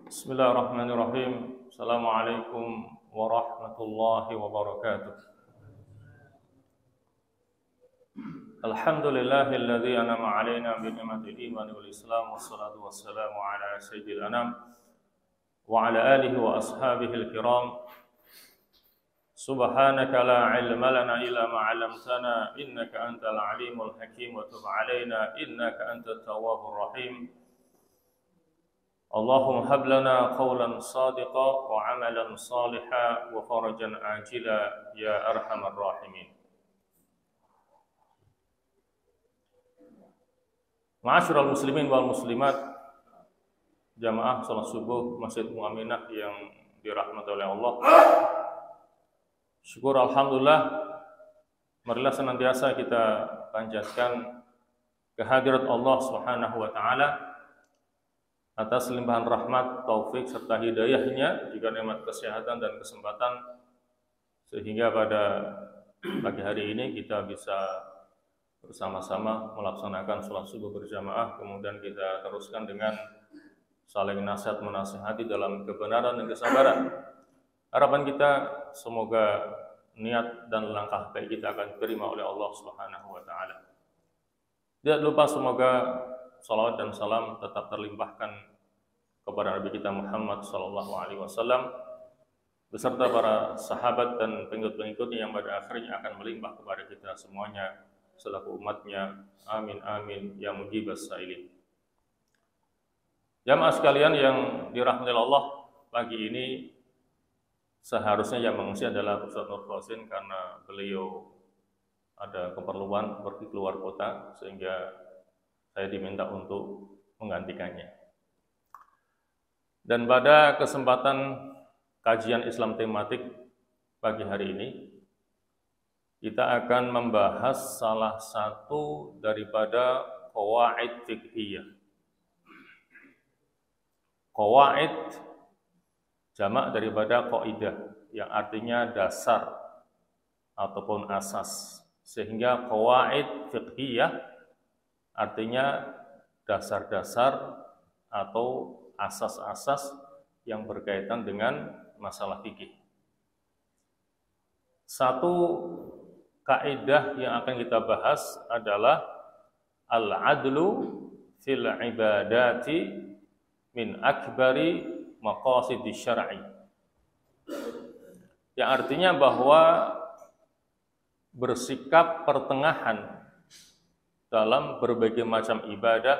Bismillahirrahmanirrahim. Assalamualaikum warahmatullahi wabarakatuh. Alhamdulillahilladzi an'ama 'alaina bi ni'matil iman wal islam wassalatu wassalamu ala sayyidil anam wa ala alihi wa ashabihil kiram. Subhanaka la 'ilma lana illa ma 'allamtana innaka antal alimul hakim wa tub 'alaina innaka antat tawwabur rahim. Allahumma hab lana qawlan sadiqa wa 'amalan salihan wa farajan ajila ya arhamar rahimin. Ma'asyiral muslimin wal muslimat, jamaah salat subuh Masjid Mu'minah yang dirahmati oleh Allah. Syukur alhamdulillah, marilah senantiasa kita panjatkan kehadirat Allah Subhanahu wa taala atas limpahan rahmat, taufik serta hidayahnya, juga nikmat kesehatan dan kesempatan, sehingga pada pagi hari ini kita bisa bersama-sama melaksanakan sholat subuh berjamaah, kemudian kita teruskan dengan saling nasihat menasihati dalam kebenaran dan kesabaran. Harapan kita semoga niat dan langkah baik kita akan diterima oleh Allah Subhanahu wa taala. Tidak lupa semoga salawat dan salam tetap terlimpahkan kepada Nabi kita Muhammad sallallahu alaihi wasallam beserta para sahabat dan pengikut-pengikutnya yang pada akhirnya akan melimpah kepada kita semuanya selaku umatnya. Amin amin ya mujibas sailin. Jamaah sekalian yang dirahmati Allah, pagi ini seharusnya yang mengisi adalah Ustaz Nur Khosin karena beliau ada keperluan pergi keluar kota, sehingga saya diminta untuk menggantikannya. Dan pada kesempatan kajian Islam tematik pagi hari ini, kita akan membahas salah satu daripada qawaid fiqhiyah. Qawaid jamak daripada qaidah, yang artinya dasar ataupun asas. Sehingga qawaid fiqhiyah artinya dasar-dasar atau asas-asas yang berkaitan dengan masalah fikih. Satu kaidah yang akan kita bahas adalah al-adlu fil ibadati min akbari maqasidis syar'i. Yang artinya bahwa bersikap pertengahan dalam berbagai macam ibadah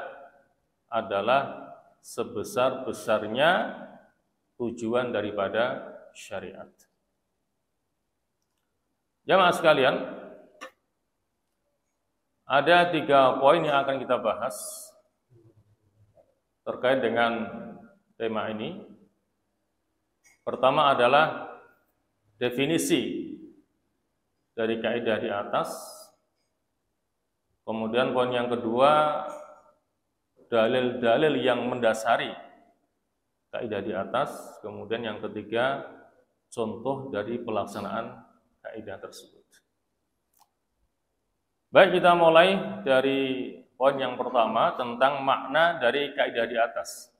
adalah sebesar-besarnya tujuan daripada syariat. Jamaah sekalian, ada 3 poin yang akan kita bahas terkait dengan tema ini. Pertama adalah definisi dari kaidah di atas. Kemudian poin yang kedua, dalil-dalil yang mendasari kaidah di atas. Kemudian yang ketiga, contoh dari pelaksanaan kaidah tersebut. Baik, kita mulai dari poin yang pertama tentang makna dari kaidah di atas.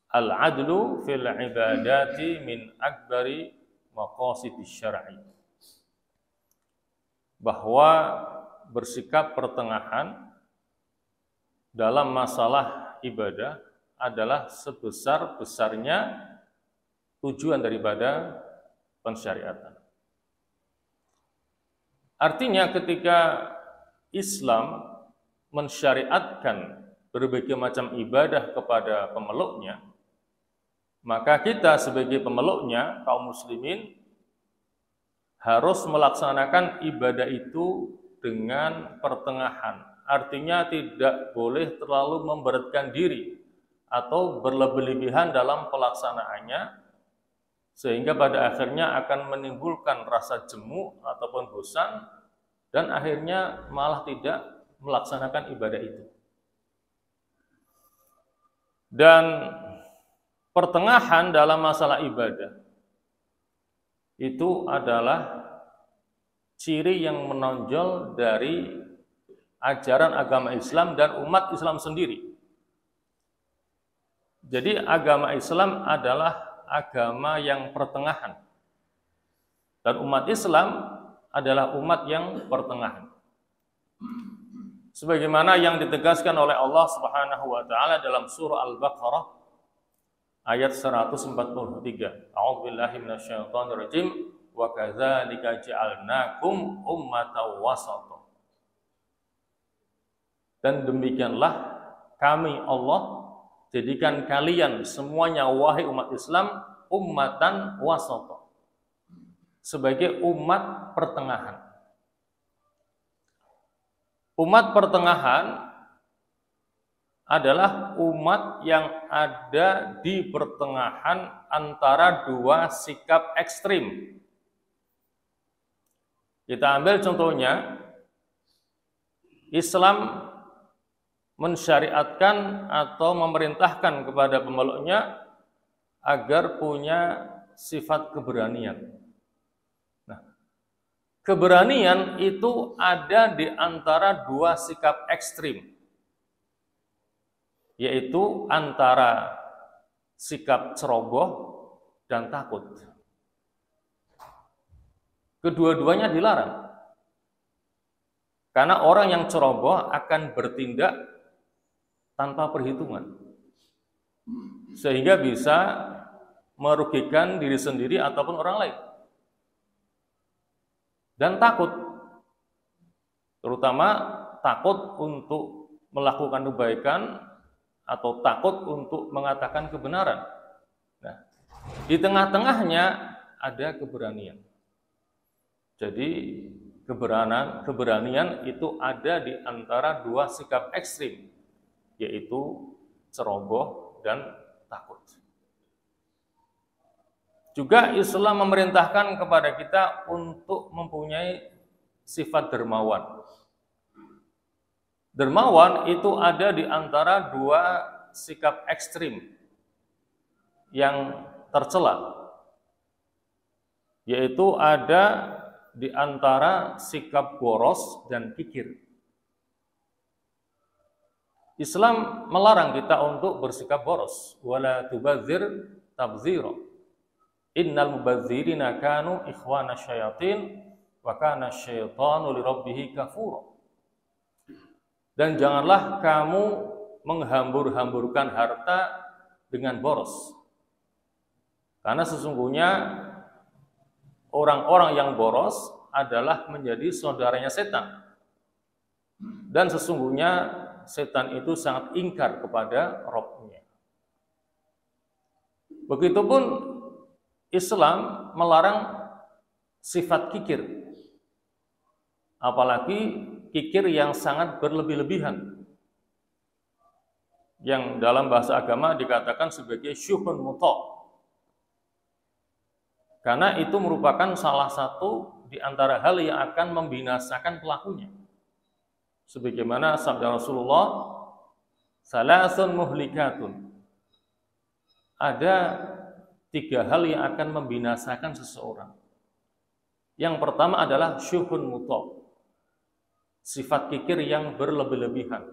Al-adlu fil ibadati min akbari maqasidis syar'i. Bahwa bersikap pertengahan dalam masalah ibadah adalah sebesar-besarnya tujuan daripada pensyariatan. Artinya ketika Islam mensyariatkan berbagai macam ibadah kepada pemeluknya, maka kita sebagai pemeluknya, kaum muslimin, harus melaksanakan ibadah itu dengan pertengahan. Artinya tidak boleh terlalu memberatkan diri atau berlebih-lebihan dalam pelaksanaannya, sehingga pada akhirnya akan menimbulkan rasa jemu ataupun bosan, dan akhirnya malah tidak melaksanakan ibadah itu. Dan pertengahan dalam masalah ibadah itu adalah ciri yang menonjol dari ajaran agama Islam dan umat Islam sendiri. Jadi agama Islam adalah agama yang pertengahan. Dan umat Islam adalah umat yang pertengahan. Sebagaimana yang ditegaskan oleh Allah Subhanahu wa taala dalam surah Al-Baqarah ayat 143. A'udzubillahi minasyaitonir rajim. Wa kadzalika ja'alnakum ummatan wasata. Dan demikianlah kami Allah jadikan kalian semuanya wahai umat Islam ummatan wasata, sebagai umat pertengahan. Umat pertengahan adalah umat yang ada di pertengahan antara dua sikap ekstrim. Kita ambil contohnya, Islam mensyariatkan atau memerintahkan kepada pemeluknya agar punya sifat keberanian. Nah, keberanian itu ada di antara dua sikap ekstrim, yaitu antara sikap ceroboh dan takut. Kedua-duanya dilarang. Karena orang yang ceroboh akan bertindak tanpa perhitungan, sehingga bisa merugikan diri sendiri ataupun orang lain. Dan takut, terutama takut untuk melakukan kebaikan atau takut untuk mengatakan kebenaran. Nah, di tengah-tengahnya ada keberanian. Jadi keberanian itu ada di antara dua sikap ekstrim, yaitu ceroboh dan takut. Juga Islam memerintahkan kepada kita untuk mempunyai sifat dermawan. Dermawan itu ada di antara dua sikap ekstrim yang tercela, yaitu ada di antara sikap boros dan kikir. Islam melarang kita untuk bersikap boros. Wala tubadzir tabdzira. Innal mubadzirina kanu ikhwana syayatin wa kana syaitanu lirabbih kafura. Dan janganlah kamu menghambur-hamburkan harta dengan boros. Karena sesungguhnya orang-orang yang boros adalah menjadi saudaranya setan. Dan sesungguhnya setan itu sangat ingkar kepada Rabb-nya. Begitupun Islam melarang sifat kikir. Apalagi kikir yang sangat berlebih-lebihan. Yang dalam bahasa agama dikatakan sebagai syuhun muta'. Karena itu merupakan salah satu di antara hal yang akan membinasakan pelakunya. Sebagaimana sabda Rasulullah, salasun muhlikatun. Ada 3 hal yang akan membinasakan seseorang. Yang pertama adalah syuhun muta', sifat kikir yang berlebih-lebihan.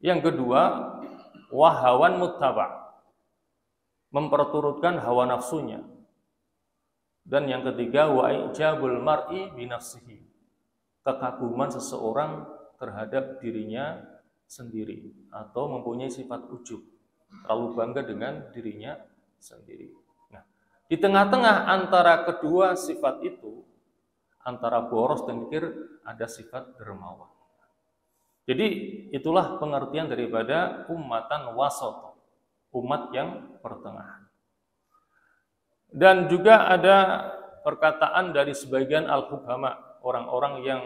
Yang kedua, wahawan muttaba', memperturutkan hawa nafsunya. Dan yang ketiga, wa ijabul mar'i binafsihi, kekaguman seseorang terhadap dirinya sendiri atau mempunyai sifat ujub, terlalu bangga dengan dirinya sendiri. Nah, di tengah-tengah antara kedua sifat itu, antara boros dan kikir, ada sifat dermawan. Jadi itulah pengertian daripada ummatan wasata, umat yang pertengahan. Dan juga ada perkataan dari sebagian al-hukama, orang-orang yang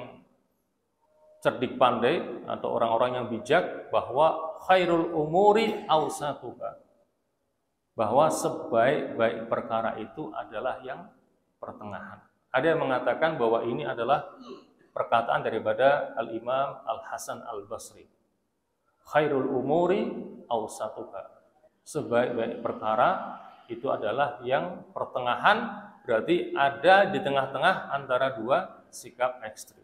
cerdik pandai atau orang-orang yang bijak, bahwa khairul umuri awsatuha, bahwa sebaik-baik perkara itu adalah yang pertengahan. Ada yang mengatakan bahwa ini adalah perkataan daripada Al-Imam Al-Hasan Al-Basri. Khairul umuri awsatuha, sebaik-baik perkara itu adalah yang pertengahan, berarti ada di tengah-tengah antara dua sikap ekstrim.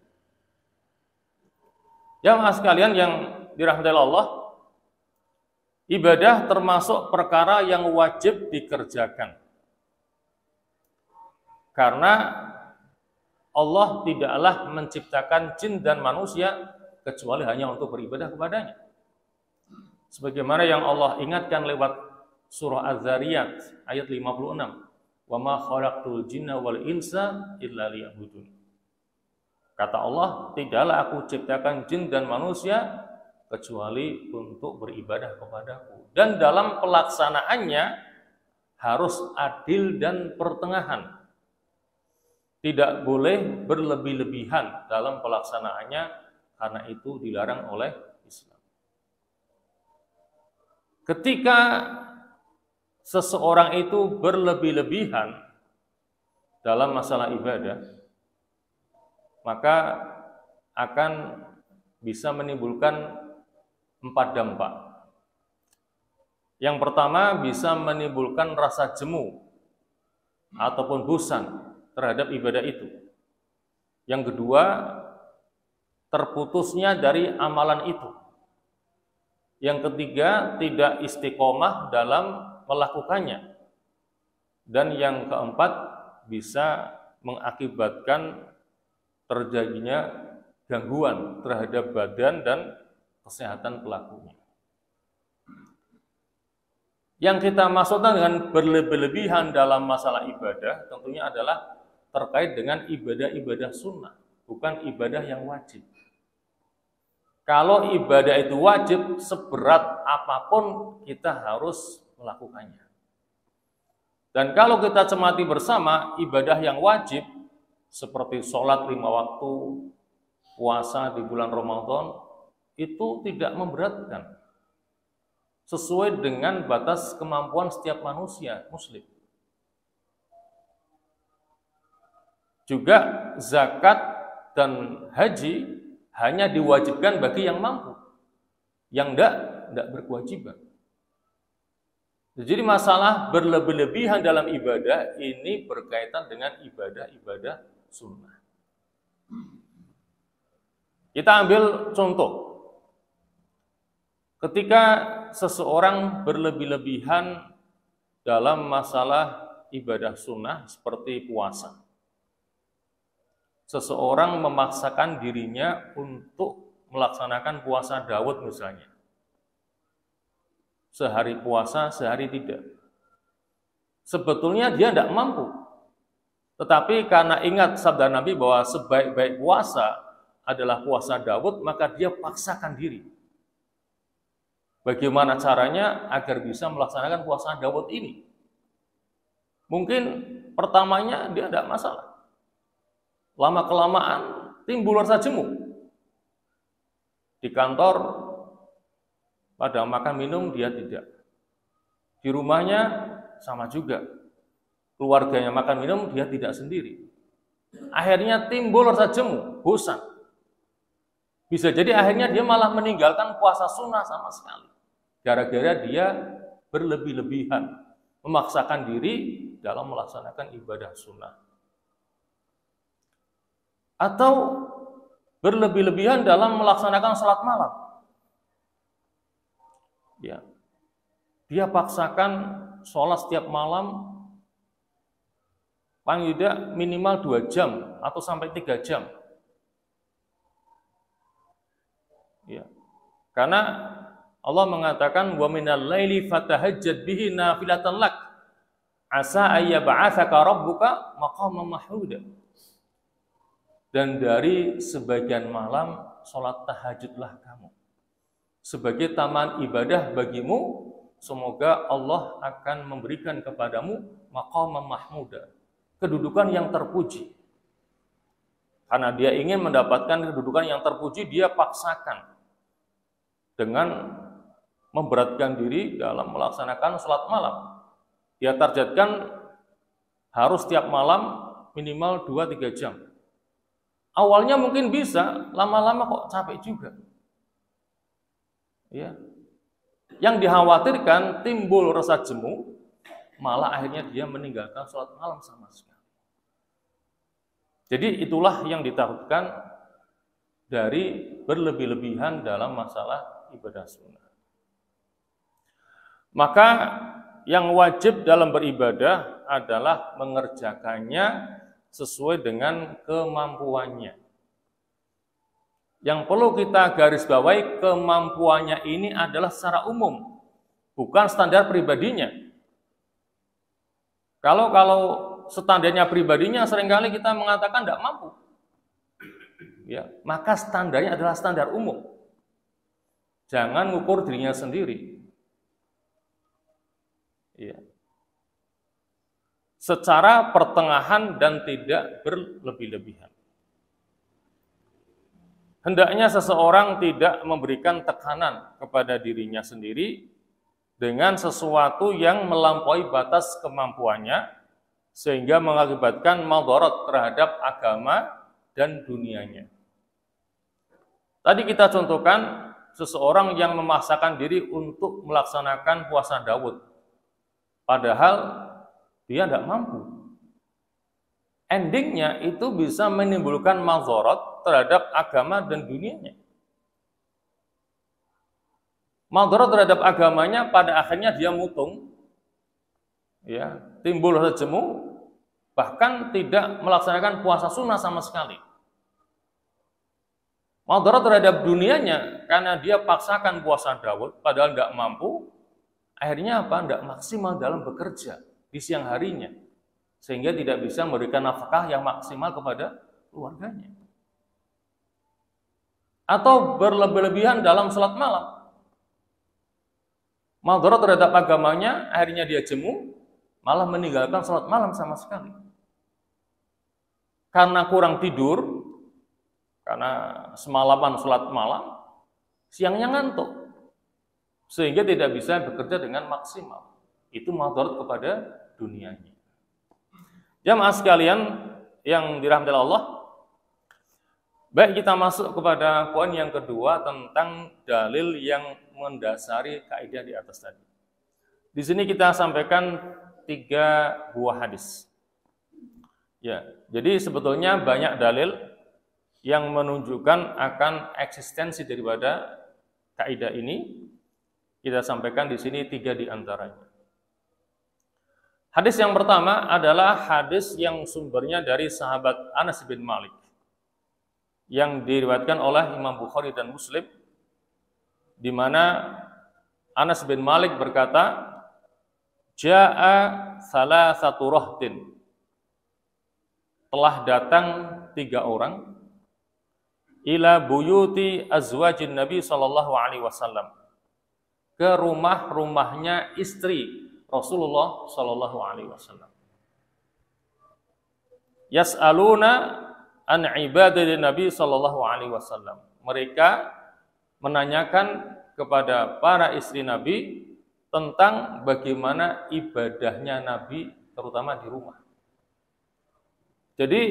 Jamaah sekalian yang dirahmati Allah, Ibadah termasuk perkara yang wajib dikerjakan. Karena Allah tidaklah menciptakan jin dan manusia kecuali hanya untuk beribadah kepadanya. Sebagaimana yang Allah ingatkan lewat surah Az-Zariyat ayat 56. Wa ma khalaqtul jinna wal insa illa liya'budun. Kata Allah, tidaklah aku ciptakan jin dan manusia kecuali untuk beribadah kepadaku. Dan dalam pelaksanaannya harus adil dan pertengahan. Tidak boleh berlebih-lebihan dalam pelaksanaannya, karena itu dilarang oleh Islam. Ketika seseorang itu berlebih-lebihan dalam masalah ibadah, maka akan bisa menimbulkan 4 dampak. Yang pertama, bisa menimbulkan rasa jemu ataupun bosan terhadap ibadah itu. Yang kedua, terputusnya dari amalan itu. Yang ketiga, tidak istiqomah dalam melakukannya. Dan yang keempat, bisa mengakibatkan terjadinya gangguan terhadap badan dan kesehatan pelakunya. Yang kita maksudkan dengan berlebih-lebihan dalam masalah ibadah tentunya adalah terkait dengan ibadah-ibadah sunnah, bukan ibadah yang wajib. Kalau ibadah itu wajib, seberat apapun kita harus melakukannya. Dan kalau kita cermati bersama, ibadah yang wajib seperti sholat 5 waktu, puasa di bulan Ramadan, itu tidak memberatkan. Sesuai dengan batas kemampuan setiap manusia muslim. Juga zakat dan haji hanya diwajibkan bagi yang mampu. Yang tidak berkewajiban. Jadi masalah berlebih-lebihan dalam ibadah ini berkaitan dengan ibadah-ibadah sunnah. Kita ambil contoh. Ketika seseorang berlebih-lebihan dalam masalah ibadah sunnah seperti puasa. Seseorang memaksakan dirinya untuk melaksanakan puasa Daud misalnya. Sehari puasa, sehari tidak. Sebetulnya dia tidak mampu. Tetapi karena ingat sabda Nabi bahwa sebaik-baik puasa adalah puasa Daud, maka dia paksakan diri. Bagaimana caranya agar bisa melaksanakan puasa Daud ini? Mungkin pertamanya dia tidak masalah. Lama-kelamaan timbul rasa jemu. Di kantor pada makan minum dia tidak. Di rumahnya sama juga. Keluarganya makan minum dia tidak sendiri. Akhirnya timbul rasa jemu, bosan. Bisa jadi akhirnya dia malah meninggalkan puasa sunnah sama sekali. Gara-gara dia berlebih-lebihan, memaksakan diri dalam melaksanakan ibadah sunnah. Atau berlebih-lebihan dalam melaksanakan salat malam. Ya, dia paksakan sholat setiap malam paling tidak minimal 2 jam atau sampai 3 jam. Ya. Karena Allah mengatakan wa minal laili fatahajjad bihi nafilatan lak asa ayyab'atsaka rabbuka maqaman mahmuda. Dan dari sebagian malam sholat tahajudlah kamu sebagai taman ibadah bagimu, semoga Allah akan memberikan kepadamu maqaman mahmuda, kedudukan yang terpuji. Karena dia ingin mendapatkan kedudukan yang terpuji, dia paksakan dengan memberatkan diri dalam melaksanakan sholat malam. Dia targetkan harus tiap malam minimal 2-3 jam. Awalnya mungkin bisa, lama-lama kok capek juga. Ya. Yang dikhawatirkan timbul rasa jemu, malah akhirnya dia meninggalkan sholat malam sama sekali. Jadi itulah yang ditakutkan dari berlebih-lebihan dalam masalah ibadah sunnah. Maka yang wajib dalam beribadah adalah mengerjakannya sesuai dengan kemampuannya. Yang perlu kita garis bawahi, kemampuannya ini adalah secara umum, bukan standar pribadinya. Kalau standarnya pribadinya, seringkali kita mengatakan tidak mampu. Ya, maka standarnya adalah standar umum. Jangan ngukur dirinya sendiri. Ya. Secara pertengahan dan tidak berlebih-lebihan. Hendaknya seseorang tidak memberikan tekanan kepada dirinya sendiri dengan sesuatu yang melampaui batas kemampuannya, sehingga mengakibatkan madarat terhadap agama dan dunianya. Tadi kita contohkan seseorang yang memaksakan diri untuk melaksanakan puasa Daud, padahal dia tidak mampu. Endingnya itu bisa menimbulkan madarat terhadap agama dan dunianya. Madarat terhadap agamanya, pada akhirnya dia mutung, ya, timbul rasa jemu, bahkan tidak melaksanakan puasa sunnah sama sekali. Madarat terhadap dunianya, karena dia paksakan puasa Daud, padahal tidak mampu, akhirnya apa? Tidak maksimal dalam bekerja di siang harinya, sehingga tidak bisa memberikan nafkah yang maksimal kepada keluarganya. Atau berlebih-lebihan dalam salat malam. Madarat terhadap agamanya, akhirnya dia jemu, malah meninggalkan salat malam sama sekali. Karena kurang tidur, karena semalaman salat malam, siangnya ngantuk, sehingga tidak bisa bekerja dengan maksimal. Itu madarat kepada dunianya. Jamaah sekalian yang dirahmati Allah, baik, kita masuk kepada poin yang kedua tentang dalil yang mendasari kaidah di atas tadi. Di sini kita sampaikan 3 buah hadis. Ya, jadi sebetulnya banyak dalil yang menunjukkan akan eksistensi daripada kaidah ini. Kita sampaikan di sini 3 di antaranya. Hadis yang pertama adalah hadis yang sumbernya dari sahabat Anas bin Malik, yang diriwayatkan oleh Imam Bukhari dan Muslim, di mana Anas bin Malik berkata, "Ja'a salasatu rahtin." Telah datang 3 orang ila buyuti azwajin Nabi sallallahu alaihi wasallam, ke rumah-rumahnya istri Rasulullah sallallahu alaihi wasallam. Yas'aluna an ibadatin Nabi sallallahu alaihi wasallam. Mereka menanyakan kepada para istri Nabi tentang bagaimana ibadahnya Nabi, terutama di rumah. Jadi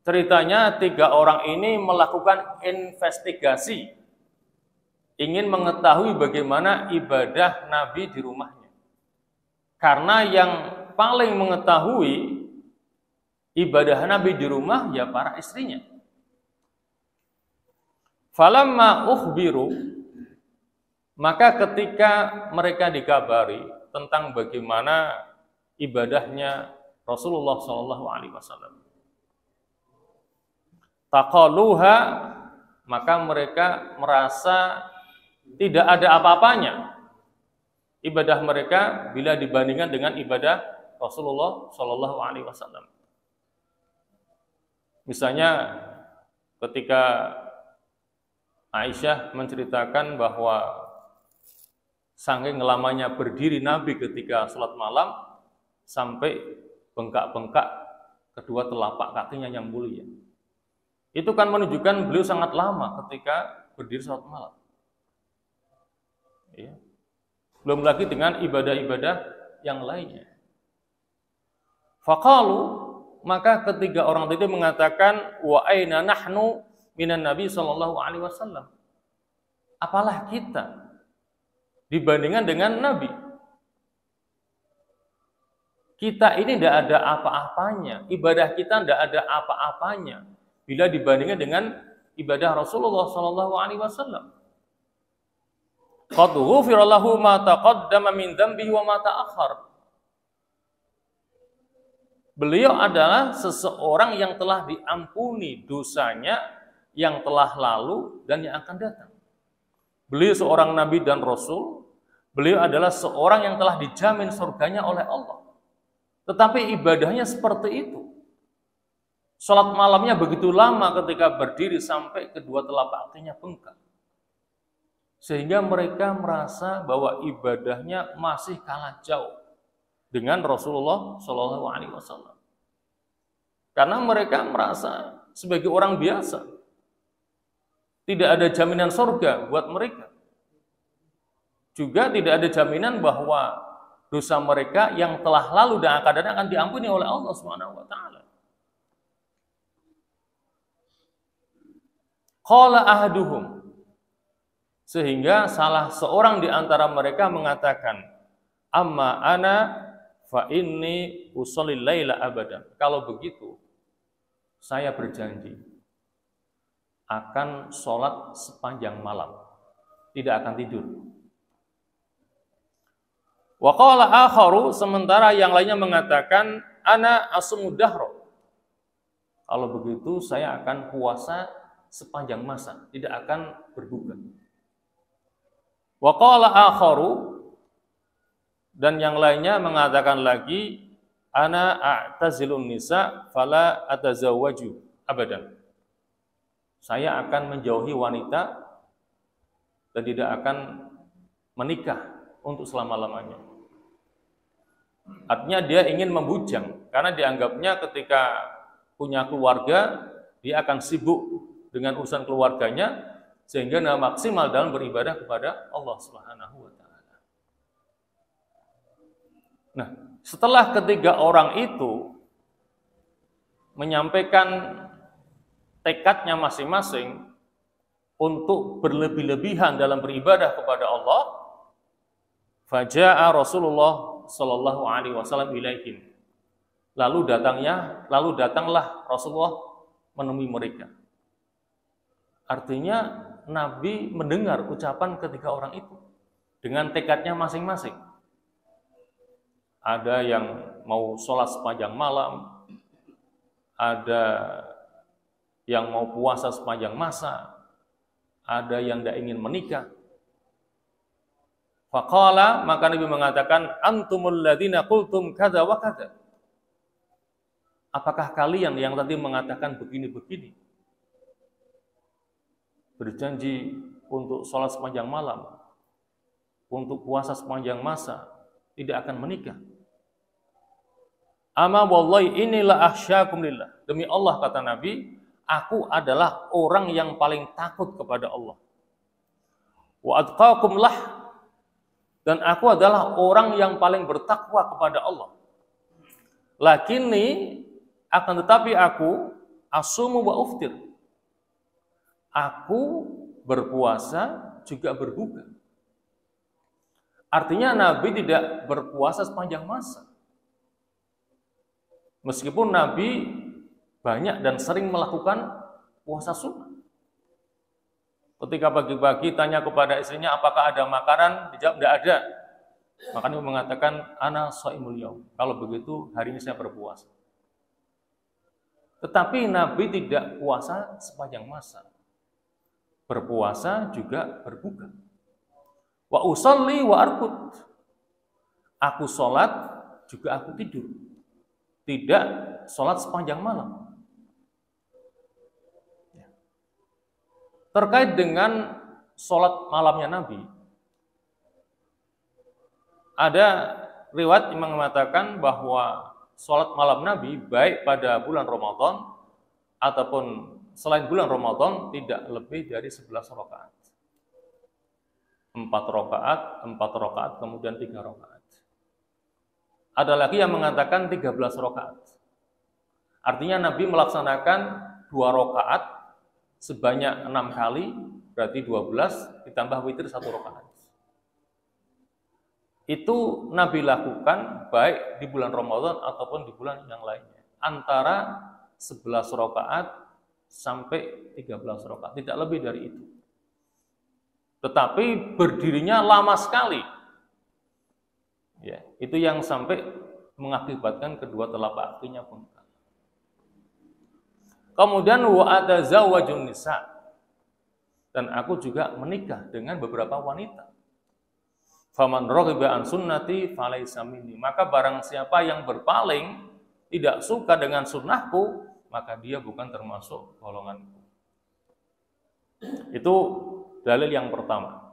ceritanya 3 orang ini melakukan investigasi, ingin mengetahui bagaimana ibadah Nabi di rumahnya. Karena yang paling mengetahui ibadah Nabi di rumah ya para istrinya. Falamma ukhbiru, maka ketika mereka dikabari tentang bagaimana ibadahnya Rasulullah sallallahu alaihi wasallam, taqaluha, maka mereka merasa tidak ada apa-apanya ibadah mereka bila dibandingkan dengan ibadah Rasulullah sallallahu alaihi wasallam. Misalnya ketika Aisyah menceritakan bahwa saking lamanya berdiri Nabi ketika sholat malam sampai bengkak-bengkak kedua telapak kakinya yang mulia. Itu kan menunjukkan beliau sangat lama ketika berdiri sholat malam. Ya. Belum lagi dengan ibadah-ibadah yang lainnya. Faqalu, maka ketiga orang tadi mengatakan, wa aina nahnu minan Nabi sallallahu alaihi wasallam. Apalah kita dibandingkan dengan Nabi? Kita ini tidak ada apa-apanya, ibadah kita tidak ada apa-apanya bila dibandingkan dengan ibadah Rasulullah sallallahu alaihi wasallam. qad ghufira lahu ma taqaddama min dzambihi wa ma ta'akhkhar. Beliau adalah seseorang yang telah diampuni dosanya yang telah lalu dan yang akan datang. Beliau seorang nabi dan rasul. Beliau adalah seorang yang telah dijamin surganya oleh Allah. Tetapi ibadahnya seperti itu. Salat malamnya begitu lama ketika berdiri sampai kedua telapak kakinya bengkak. Sehingga mereka merasa bahwa ibadahnya masih kalah jauh dengan Rasulullah Shallallahu Alaihi Wasallam. Karena mereka merasa sebagai orang biasa, tidak ada jaminan surga buat mereka. Juga tidak ada jaminan bahwa dosa mereka yang telah lalu dan akan datang akan diampuni oleh Allah Subhanahu wa taala. Qala ahaduhum, sehingga salah seorang di antara mereka mengatakan, amma ana fa inni ushallil laila abadan. Kalau begitu, saya berjanji akan sholat sepanjang malam, tidak akan tidur. Wa qala akharu, sementara yang lainnya mengatakan, ana asumud dahro. Kalau begitu saya akan puasa sepanjang masa, tidak akan berbuka. Wa qala akharu, dan yang lainnya mengatakan lagi, ana a'tazilun nisa fala atazawwaju abadan. Saya akan menjauhi wanita dan tidak akan menikah untuk selama-lamanya. Artinya dia ingin membujang, karena dianggapnya ketika punya keluarga, dia akan sibuk dengan urusan keluarganya, sehingga tidak maksimal dalam beribadah kepada Allah Subhanahu wa ta'ala. Nah, setelah ketiga orang itu menyampaikan tekadnya masing-masing untuk berlebih-lebihan dalam beribadah kepada Allah, faja'a Rasulullah sallallahu alaihi wasallam ilaihim. Lalu datanglah Rasulullah menemui mereka. Artinya Nabi mendengar ucapan ketiga orang itu dengan tekadnya masing-masing. Ada yang mau sholat sepanjang malam, ada yang mau puasa sepanjang masa, ada yang tidak ingin menikah. Faqala, maka Nabi mengatakan, antumul ladzina qultum kadza wa kadza. Apakah kalian yang tadi mengatakan begini-begini? Berjanji untuk sholat sepanjang malam, untuk puasa sepanjang masa, tidak akan menikah. Ama wallahi inilah akhsyakum lillah. Demi Allah, kata Nabi, aku adalah orang yang paling takut kepada Allah. Wa atqakum lah, dan aku adalah orang yang paling bertakwa kepada Allah. Lakini, akan tetapi aku asumu wa uftir. Aku berpuasa juga berbuka. Artinya Nabi tidak berpuasa sepanjang masa. Meskipun Nabi banyak dan sering melakukan puasa sunnah. Ketika pagi-pagi tanya kepada istrinya apakah ada makanan, dijawab tidak ada. Maka Nabi mengatakan ana shaimul yaum. Kalau begitu hari ini saya berpuasa. Tetapi Nabi tidak puasa sepanjang masa. Berpuasa juga berbuka. Wa usalli wa arqud. Aku sholat juga aku tidur. Tidak sholat sepanjang malam. Terkait dengan sholat malamnya Nabi, ada riwayat yang mengatakan bahwa sholat malam Nabi baik pada bulan Ramadan ataupun selain bulan Ramadan tidak lebih dari 11 rakaat. 4 rakaat, kemudian 3 rakaat. Ada lagi yang mengatakan 13 rakaat. Artinya Nabi melaksanakan 2 rakaat sebanyak 6 kali, berarti 12 ditambah witir 1 rakaat. Itu Nabi lakukan baik di bulan Ramadan ataupun di bulan yang lainnya. Antara 11 rakaat sampai 13 rakaat, tidak lebih dari itu. tetapi berdirinya lama sekali. Ya, itu yang sampai mengakibatkan kedua telapak kakinya bengkak. Kemudian wa atazawwajun nisa, dan aku juga menikah dengan beberapa wanita. Faman raghiba an sunnati falaysa minni, maka barang siapa yang berpaling, tidak suka dengan sunnahku, maka dia bukan termasuk golonganku. Itu dalil yang pertama.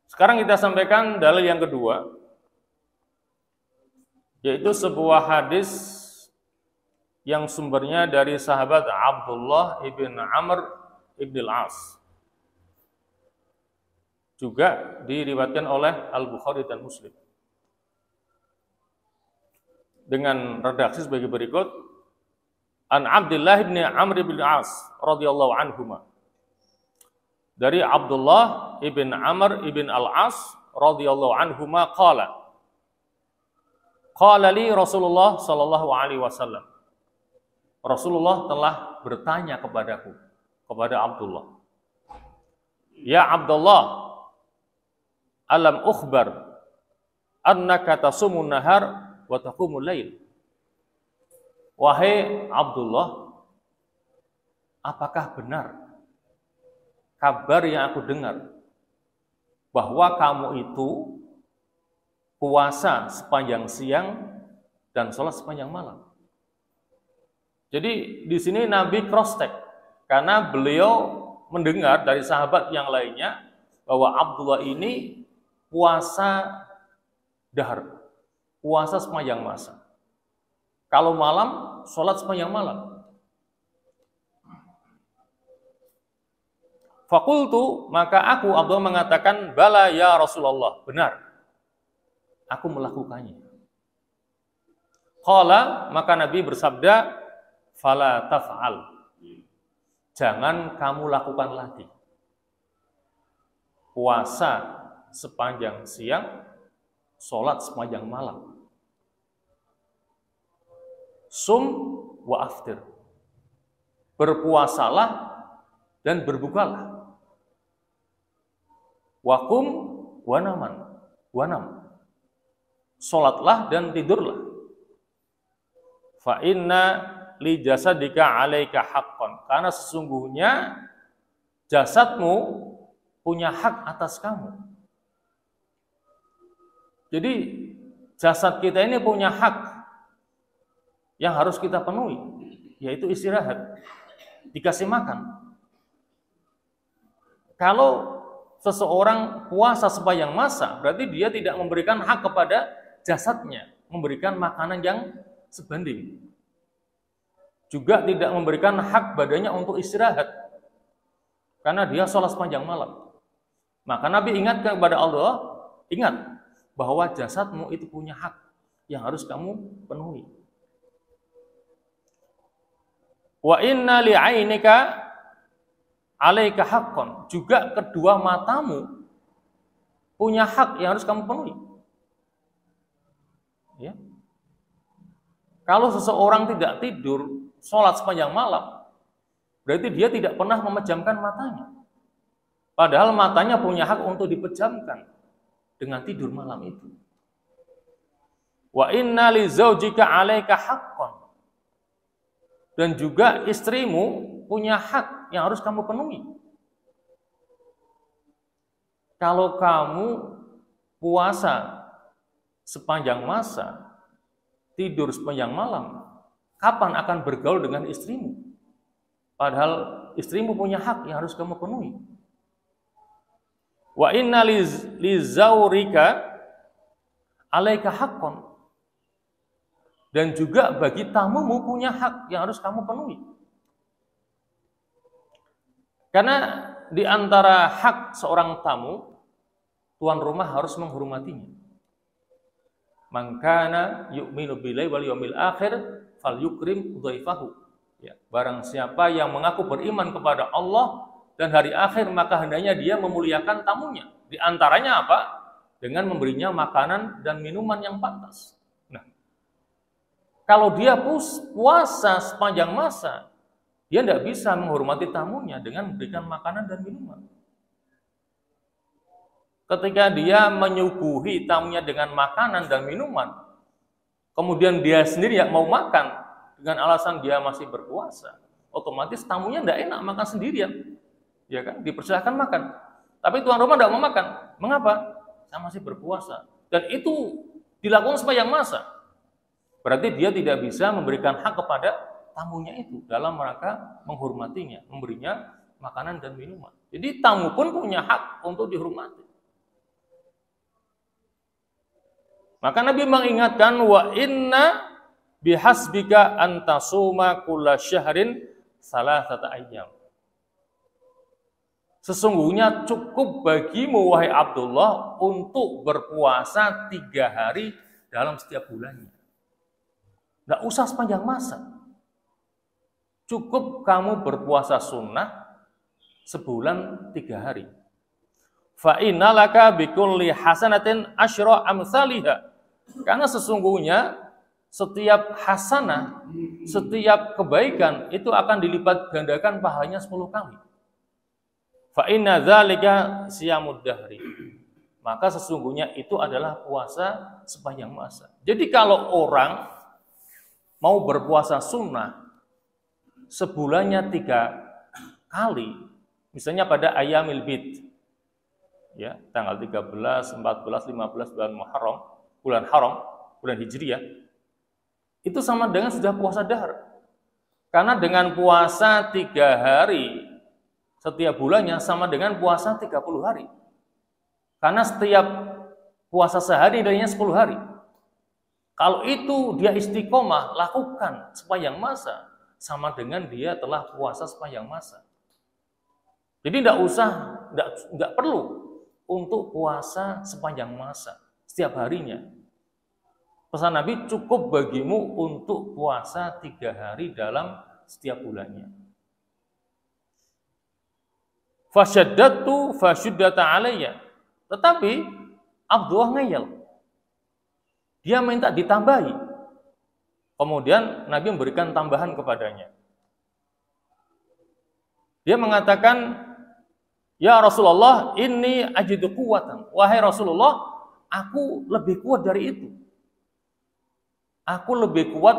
Sekarang kita sampaikan dalil yang kedua, yaitu sebuah hadis yang sumbernya dari sahabat Abdullah ibn Amr ibn al-As. Juga diriwayatkan oleh Al-Bukhari dan Muslim. Dengan redaksi sebagai berikut. An Abdullah ibn Amr ibn al-As radhiyallahu anhuma. Dari Abdullah ibn Amr ibn al-As radhiyallahu anhuma qala. Qala li Rasulullah sallallahu alaihi wasallam. Rasulullah telah bertanya kepadaku, kepada Abdullah. Ya Abdullah, alam ukhbar annaka tasumun nahar wa taqumul lail. Wahai Abdullah, apakah benar kabar yang aku dengar bahwa kamu itu puasa sepanjang siang dan sholat sepanjang malam? Jadi di sini Nabi cross check karena beliau mendengar dari sahabat yang lainnya bahwa Abdullah ini puasa dahar, puasa sepanjang masa. Kalau malam, sholat sepanjang malam. Fakultu, maka aku Abdullah mengatakan, bala ya Rasulullah, benar. Aku melakukannya. Qala, maka Nabi bersabda, fala taf'al. Jangan kamu lakukan lagi. Puasa sepanjang siang, sholat sepanjang malam. Sum wa aftir. Berpuasalah dan berbukalah. Wakum wanam. Sholatlah dan tidurlah. Fa inna li jasadika alaika haqqan. Karena sesungguhnya jasadmu punya hak atas kamu. Jadi jasad kita ini punya hak yang harus kita penuhi, yaitu istirahat, dikasih makan. Kalau seseorang puasa sepanjang masa, berarti dia tidak memberikan hak kepada jasadnya, memberikan makanan yang sebanding. Juga tidak memberikan hak badannya untuk istirahat, karena dia sholat sepanjang malam. Maka Nabi ingatkan kepada Allah, ingat bahwa jasadmu itu punya hak yang harus kamu penuhi. Wa inna li'ainika 'alaika haqqan. Juga kedua matamu punya hak yang harus kamu penuhi. Ya. Kalau seseorang tidak tidur, sholat sepanjang malam, berarti dia tidak pernah memejamkan matanya. Padahal matanya punya hak untuk dipejamkan dengan tidur malam itu. Wa inna li zaujika 'alaika haqqan. Dan juga istrimu punya hak yang harus kamu penuhi. Kalau kamu puasa sepanjang masa, tidur sepanjang malam, kapan akan bergaul dengan istrimu? Padahal istrimu punya hak yang harus kamu penuhi. Wa inna li zaurika 'alaika haqqan. Dan juga bagi tamumu punya hak yang harus kamu penuhi. Karena di antara hak seorang tamu, tuan rumah harus menghormatinya. Man kana yu'minu billahi wal yawmil akhir falyukrim dhaifahu. Ya, barang siapa yang mengaku beriman kepada Allah dan hari akhir, maka hendaknya dia memuliakan tamunya. Di antaranya apa? Dengan memberinya makanan dan minuman yang pantas. Nah, kalau dia puasa sepanjang masa, dia tidak bisa menghormati tamunya dengan memberikan makanan dan minuman. Ketika dia menyuguhi tamunya dengan makanan dan minuman, kemudian dia sendiri yang mau makan dengan alasan dia masih berpuasa, otomatis tamunya tidak enak makan sendirian, ya kan? Dipersilahkan makan, tapi tuan rumah tidak mau makan. Mengapa? Saya masih berpuasa, dan itu dilakukan sepanjang masa. Berarti dia tidak bisa memberikan hak kepada tamunya itu dalam rangka menghormatinya, memberinya makanan dan minuman. Jadi tamu pun punya hak untuk dihormati. Maka Nabi mengingatkan, wa inna bihasbika antasuma kulla syahrin salasata ayyam. Sesungguhnya cukup bagimu wahai Abdullah untuk berpuasa 3 hari dalam setiap bulannya. Tidak usah sepanjang masa. Cukup kamu berpuasa sunnah sebulan 3 hari. Fa innalaka bikulli hasanatin asyra amsalihha. Karena sesungguhnya setiap hasanah, setiap kebaikan itu akan dilipat gandakan pahalanya 10 kali. Fa inna dzalika siyamud dahri. Maka sesungguhnya itu adalah puasa sepanjang masa. Jadi kalau orang mau berpuasa sunnah sebulannya 3 kali, misalnya pada Ayyamil Bid, ya, tanggal 13, 14, 15 bulan haram, bulan Hijriyah, itu sama dengan sudah puasa dahar. Karena dengan puasa 3 hari setiap bulannya sama dengan puasa 30 hari. Karena setiap puasa sehari nilainya 10 hari. Kalau itu dia istiqomah, lakukan sepanjang masa, sama dengan dia telah puasa sepanjang masa. Jadi tidak perlu untuk puasa sepanjang masa, setiap harinya. Pesan Nabi, cukup bagimu untuk puasa 3 hari dalam setiap bulannya. Fasyaddatu fasyaddata alayya. Tetapi Abdullah ngeyel. Dia minta ditambahi. Kemudian Nabi memberikan tambahan kepadanya. Dia mengatakan, ya Rasulullah, inni ajidu quwwatan. Wahai Rasulullah, aku lebih kuat dari itu. Aku lebih kuat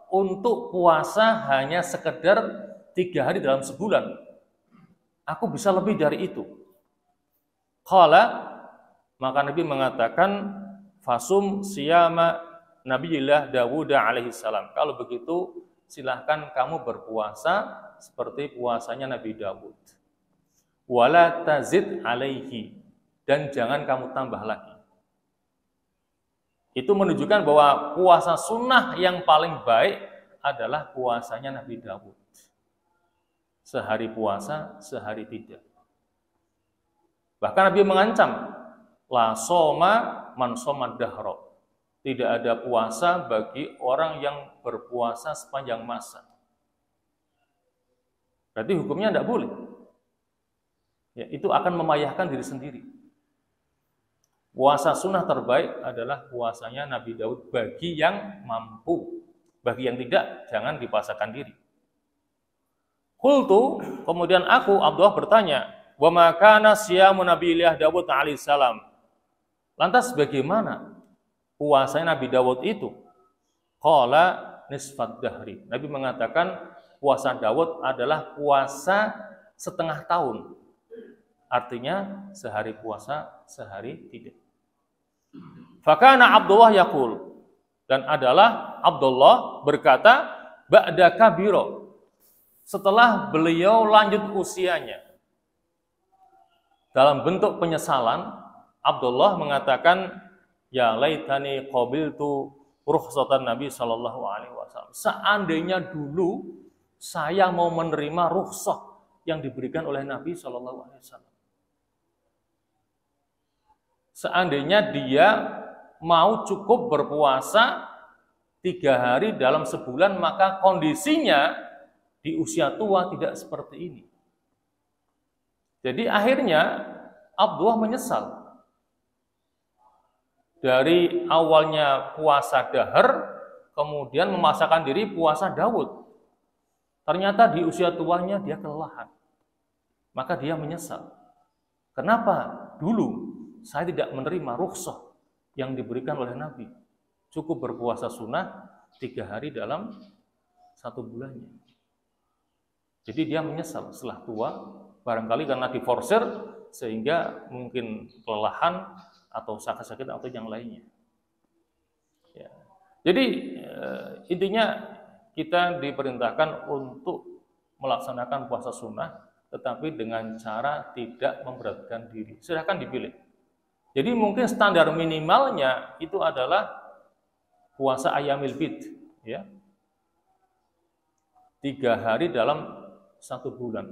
untuk puasa hanya sekedar 3 hari dalam sebulan. Aku bisa lebih dari itu. Qala, maka Nabi mengatakan, fasum siyama Nabiyillah Dawud alaihi salam. Kalau begitu, silahkan kamu berpuasa seperti puasanya Nabi Dawud. Wala tazid alaihi, dan jangan kamu tambah lagi. Itu menunjukkan bahwa puasa sunnah yang paling baik adalah puasanya Nabi Dawud. Sehari puasa, sehari tidak. Bahkan Nabi mengancam, la soma man soma dahra. Tidak ada puasa bagi orang yang berpuasa sepanjang masa. Berarti hukumnya tidak boleh. Ya, itu akan memayahkan diri sendiri. Puasa sunnah terbaik adalah puasanya Nabi Daud bagi yang mampu. Bagi yang tidak, jangan dipaksakan diri. Qultu, kemudian aku, Abdullah bertanya, wa ma kana siyamu Nabiyillah Dawud alaihi salam. Lantas bagaimana puasanya Nabi Dawud itu? Qala nisfad dahri. Nabi mengatakan puasa Dawud adalah puasa setengah tahun. Artinya sehari puasa, sehari tidak. Fakana Abdullah yaqul, dan adalah Abdullah berkata, ba'da kabiro, setelah beliau lanjut usianya. Dalam bentuk penyesalan, Abdullah mengatakan, ya laitani qabiltu rukhsatan Nabi sallallahu alaihi wasallam. Seandainya dulu saya mau menerima rukhsah yang diberikan oleh Nabi sallallahu alaihi wasallam. Seandainya dia mau cukup berpuasa 3 hari dalam sebulan, maka kondisinya di usia tua tidak seperti ini. Jadi akhirnya Abdullah menyesal. Dari awalnya puasa dahar, kemudian memaksakan diri puasa Daud. Ternyata di usia tuanya dia kelelahan. Maka dia menyesal. Kenapa dulu saya tidak menerima rukhsah yang diberikan oleh Nabi? Cukup berpuasa sunnah 3 hari dalam 1 bulannya. Jadi dia menyesal setelah tua, barangkali karena diforsir sehingga mungkin kelelahan atau sakit-sakit atau yang lainnya. Ya. Jadi intinya kita diperintahkan untuk melaksanakan puasa sunnah, tetapi dengan cara tidak memberatkan diri. Silahkan dipilih. Jadi mungkin standar minimalnya itu adalah puasa Ayyamil Bid, ya. 3 hari dalam 1 bulan.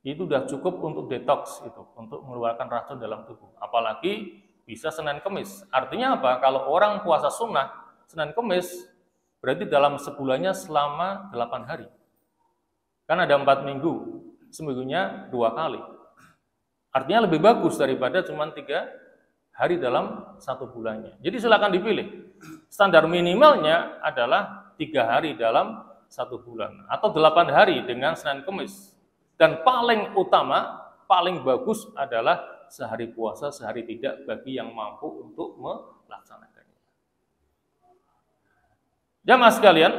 Itu sudah cukup untuk detox itu, untuk mengeluarkan racun dalam tubuh. Apalagi bisa Senin Kemis. Artinya apa? Kalau orang puasa sunnah Senin Kemis, berarti dalam sebulannya selama 8 hari. Kan ada 4 minggu, seminggunya 2 kali. Artinya lebih bagus daripada cuma 3 hari dalam 1 bulannya. Jadi silakan dipilih. Standar minimalnya adalah 3 hari dalam 1 bulan. Atau 8 hari dengan Senin Kemis. Dan paling utama, paling bagus adalah sehari puasa, sehari tidak bagi yang mampu untuk melaksanakannya. Jamaah sekalian,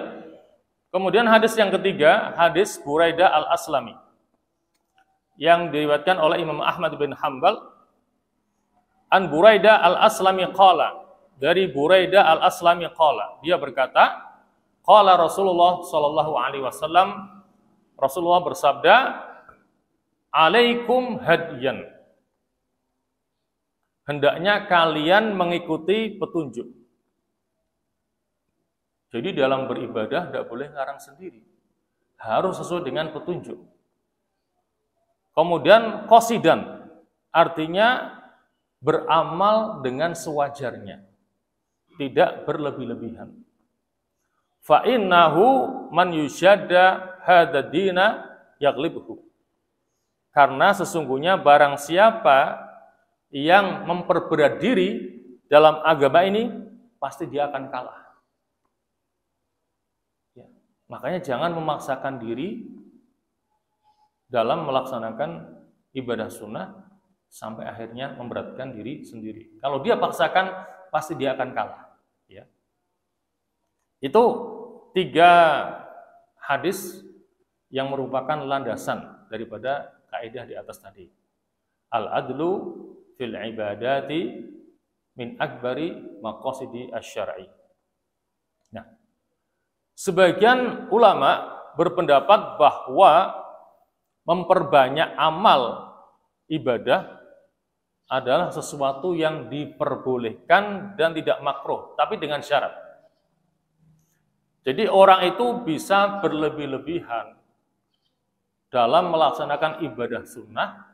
kemudian hadis yang ketiga, hadis Buraidah al-Aslami, yang diriwayatkan oleh Imam Ahmad bin Hanbal. An Buraidah al-Aslami qala, dari Buraidah al-Aslami qala, dia berkata, qala Rasulullah sallallahu alaihi wasallam, Rasulullah bersabda, alaikum hadyan, hendaknya kalian mengikuti petunjuk. Jadi dalam beribadah tidak boleh ngarang sendiri. Harus sesuai dengan petunjuk. Kemudian qasidan, artinya beramal dengan sewajarnya. Tidak berlebih-lebihan. Fa innahu man yusyadda hadad dina yaglibhu. Karena sesungguhnya barang siapa yang memperberat diri dalam agama ini, pasti dia akan kalah. Makanya jangan memaksakan diri dalam melaksanakan ibadah sunnah sampai akhirnya memberatkan diri sendiri. Kalau dia paksakan, pasti dia akan kalah. Ya. Itu 3 hadis yang merupakan landasan daripada kaidah di atas tadi. Al-adlu fil ibadati min akbari maqasidi asy-syar'i. Nah, sebagian ulama berpendapat bahwa memperbanyak amal ibadah adalah sesuatu yang diperbolehkan dan tidak makruh, tapi dengan syarat. Jadi orang itu bisa berlebih-lebihan dalam melaksanakan ibadah sunnah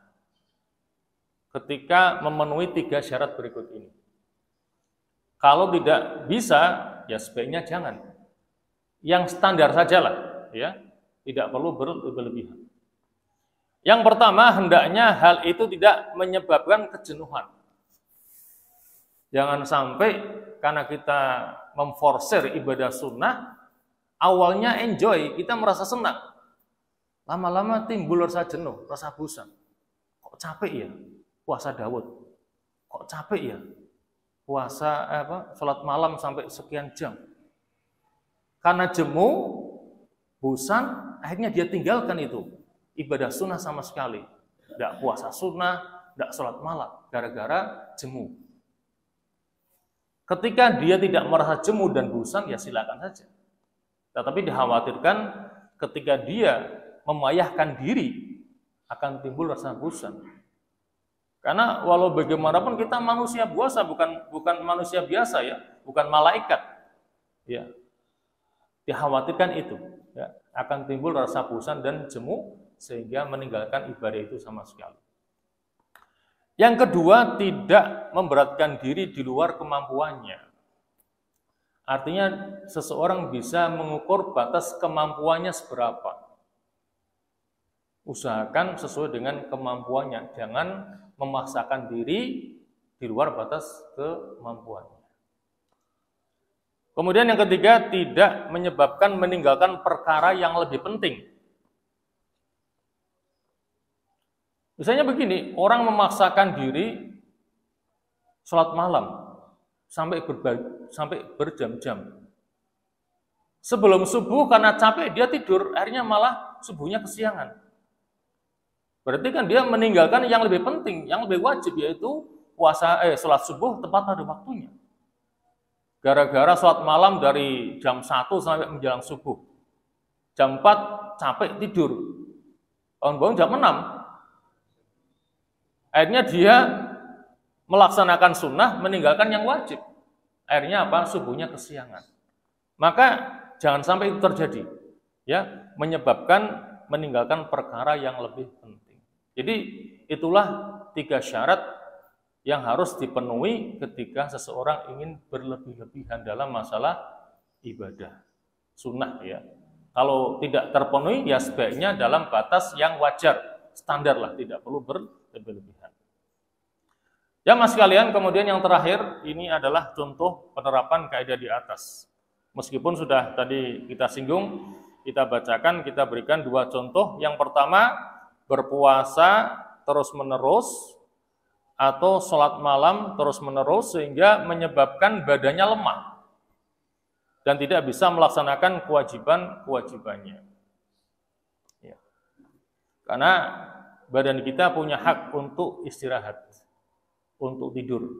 ketika memenuhi 3 syarat berikut ini. Kalau tidak bisa, ya sebaiknya jangan. Yang standar sajalah, ya, tidak perlu berlebihan. Yang pertama, hendaknya hal itu tidak menyebabkan kejenuhan. Jangan sampai karena kita memforsir ibadah sunnah, awalnya enjoy, kita merasa senang. Lama-lama timbul rasa jenuh, rasa bosan. Kok capek ya puasa Daud? Kok capek ya puasa salat malam sampai sekian jam? Karena jemu, bosan, akhirnya dia tinggalkan itu ibadah sunnah sama sekali. Tidak puasa sunnah, tidak sholat malam, gara-gara jemu. Ketika dia tidak merasa jemu dan bosan, ya silakan saja. Tetapi dikhawatirkan ketika dia memayahkan diri, akan timbul rasa bosan. Karena walau bagaimanapun kita manusia biasa, bukan manusia biasa ya, bukan malaikat. Ya. Dikhawatirkan itu, ya, akan timbul rasa bosan dan jemu sehingga meninggalkan ibadah itu sama sekali. Yang kedua, tidak memberatkan diri di luar kemampuannya. Artinya seseorang bisa mengukur batas kemampuannya seberapa. Usahakan sesuai dengan kemampuannya, jangan memaksakan diri di luar batas kemampuannya. Kemudian yang ketiga, tidak menyebabkan meninggalkan perkara yang lebih penting. Misalnya begini, orang memaksakan diri sholat malam sampai berjam-jam. Sebelum subuh karena capek dia tidur, akhirnya malah subuhnya kesiangan. Berarti kan dia meninggalkan yang lebih penting, yang lebih wajib, yaitu sholat subuh tepat pada waktunya. Gara-gara sholat malam dari jam 1 sampai menjelang subuh. Jam 4 capek tidur. Bangun-bangun jam 6. Akhirnya dia melaksanakan sunnah, meninggalkan yang wajib. Akhirnya apa? Subuhnya kesiangan. Maka jangan sampai itu terjadi. Ya, menyebabkan meninggalkan perkara yang lebih penting. Jadi itulah 3 syarat yang harus dipenuhi ketika seseorang ingin berlebih-lebihan dalam masalah ibadah sunnah ya. Kalau tidak terpenuhi ya sebaiknya dalam batas yang wajar, standar lah, tidak perlu berlebih-lebihan. Ya mas sekalian, kemudian yang terakhir ini adalah contoh penerapan kaidah di atas. Meskipun sudah tadi kita singgung, kita bacakan, kita berikan 2 contoh. Yang pertama, berpuasa terus-menerus atau sholat malam terus-menerus sehingga menyebabkan badannya lemah dan tidak bisa melaksanakan kewajiban-kewajibannya. Ya. Karena badan kita punya hak untuk istirahat, untuk tidur.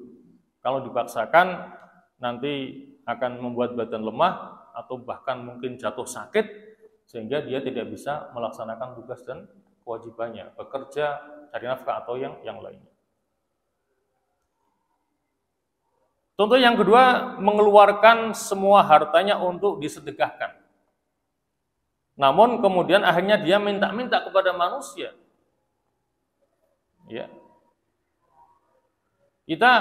Kalau dipaksakan nanti akan membuat badan lemah atau bahkan mungkin jatuh sakit sehingga dia tidak bisa melaksanakan tugas dan kewajibannya, bekerja, cari nafkah atau yang lainnya. Contoh yang kedua, mengeluarkan semua hartanya untuk disedekahkan. Namun kemudian akhirnya dia minta-minta kepada manusia. Ya. Kita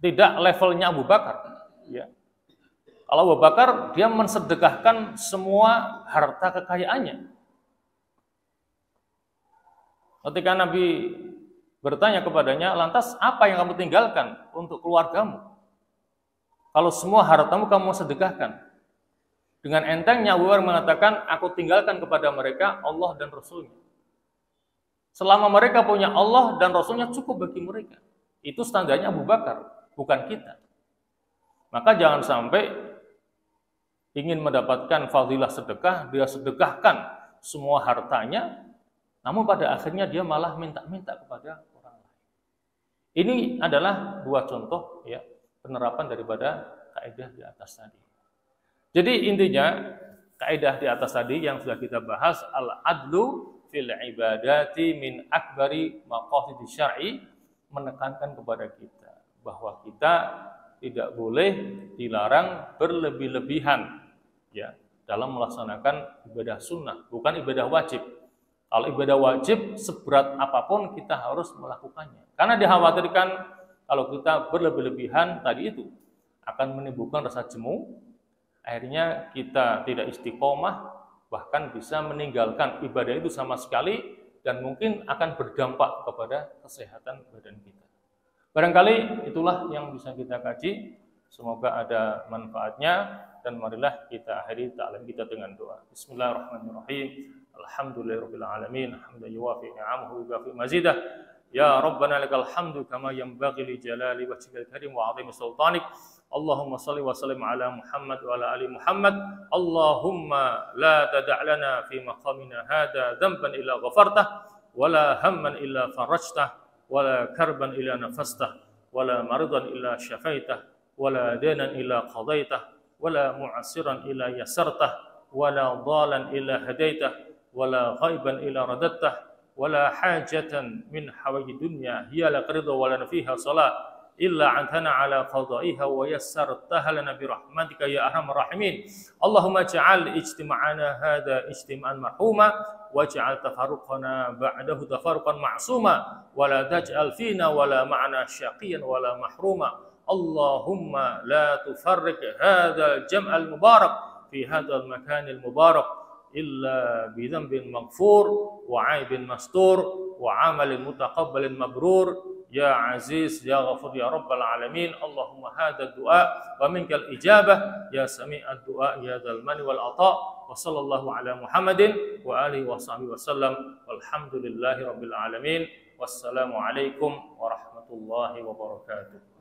tidak levelnya Abu Bakar. Ya. Kalau Abu Bakar, dia mensedekahkan semua harta kekayaannya. Ketika Nabi bertanya kepadanya, lantas apa yang kamu tinggalkan untuk keluargamu? Kalau semua hartamu kamu sedekahkan. Dengan entengnya Abu Bakar mengatakan, aku tinggalkan kepada mereka Allah dan Rasulnya. Selama mereka punya Allah dan Rasulnya cukup bagi mereka. Itu standarnya Abu Bakar, bukan kita. Maka jangan sampai ingin mendapatkan fadilah sedekah, dia sedekahkan semua hartanya, namun pada akhirnya dia malah minta-minta kepada orang lain. Ini adalah 2 contoh ya penerapan daripada kaidah di atas tadi. Jadi intinya kaidah di atas tadi yang sudah kita bahas, al-adlu fil ibadati min akbari maqasid syar'i, menekankan kepada kita bahwa kita tidak boleh dilarang berlebih-lebihan ya dalam melaksanakan ibadah sunnah, bukan ibadah wajib. Kalau ibadah wajib, seberat apapun kita harus melakukannya. Karena dikhawatirkan kalau kita berlebih-lebihan tadi itu akan menimbulkan rasa jemu, akhirnya kita tidak istiqomah, bahkan bisa meninggalkan ibadah itu sama sekali dan mungkin akan berdampak kepada kesehatan badan kita. Barangkali itulah yang bisa kita kaji. Semoga ada manfaatnya dan marilah kita akhiri ta'lim kita dengan doa. Bismillahirrahmanirrahim. Alhamdulillahirabbil alamin. Hamdan yuwafi ni'amahu wa yukafi mazidah. Ya Rabbana lakal hamdu kama yanbaghi li jalali wajhikal karim wa 'azimi sultanik. Allahumma shalli wa sallim ala Muhammad wa ala ali Muhammad. Allahumma la tada' lana fi maqamina hadha dhanban illa ghafartah wa la hamman illa farajtah wa la karban illa nafastah wa la maridan illa syafaitah wa la danan illa qadaitah wa la mu'assiran illa yasartah wa la dhalan illa hadaitah wa la ghaiban illa radattah wa la hajatan min hawaiji dunya hiya la qaridu wa la fiha salat illa antana ala qada'iha wa yassartaha lana bi rahmatika ya arhamar rahimin. Allahumma ja'al ijtima'ana hadha ijtima'an marhuma waj'al tafarruqana ba'dahu tafarruqan ma'suma wa la taj'al fina wa la ma'ana syaqiyan wa la mahruma. Allahumma la tufarriq hadha al-jam'al mubarak fi hadha al-makan al-mubarak illa bi dhanbin maghfur wa 'aibin mastur wa 'amalin mutaqabbalin mabrur ya aziz ya ghafur ya rabbal alamin. Allahumma hadha du'a wa minkal ijabah ya sami'ad du'a ya dzal mani wal ata. Wa sallallahu ala Muhammadin wa alihi wa sahbihi wasallam. Walhamdulillahi rabbil alamin. Wassalamu alaikum warahmatullahi wabarakatuh.